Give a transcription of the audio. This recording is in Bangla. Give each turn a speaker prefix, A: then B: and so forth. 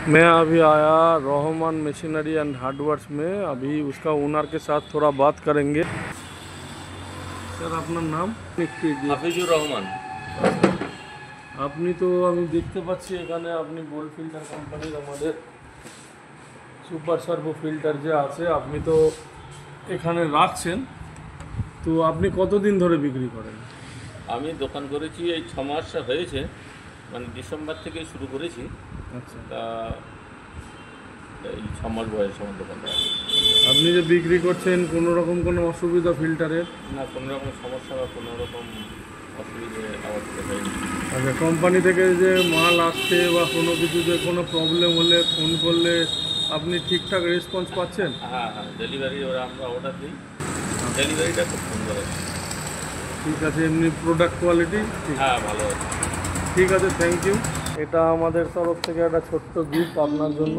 A: मैं अभी आया रोहमन मशीनरी एंड हार्डवेयर्स में। अभी उसका ओनर के साथ थोड़ा बात करेंगे। सर আপনার নাম একটু দিয়ে
B: হাফিজুর রহমান।
A: আপনি তো আমি দেখতে পাচ্ছি এখানে আপনি গোল্ড ফিল্টার কোম্পানির আমাদের সুপার সার্ভো ফিল্টার যে আছে আপনি তো এখানে রাখছেন, তো আপনি কতদিন ধরে বিক্রি করেন?
B: আমি দোকান করেছি এই 6 মাস হয়েছে, মানে ডিসেম্বর থেকে শুরু করেছি।
A: আচ্ছা,
B: তা এই 6 মাস বয়স আমার দোকানটা।
A: আপনি যে বিক্রি করছেন কোনো রকম কোনো অসুবিধা ফিল্টারের?
B: না, কোনো রকম সমস্যা বা কোনো রকম অসুবিধে আমার থেকে হয়নি।
A: আচ্ছা, কোম্পানি থেকে যে মাল আসছে বা কোনো কিছু যে কোনো প্রবলেম হলে ফোন করলে আপনি ঠিকঠাক রেসপন্স পাচ্ছেন?
B: হ্যাঁ হ্যাঁ, ডেলিভারি আমরা অর্ডার দিই, ডেলিভারিটা খুব সুন্দর আছে।
A: ঠিক আছে, এমনি প্রোডাক্ট কোয়ালিটি
B: হ্যাঁ, ভালো আছে।
A: ঠিক আছে, থ্যাংক ইউ। এটা আমাদের তরফ থেকে একটা ছোট্ট গিফট আপনার জন্য।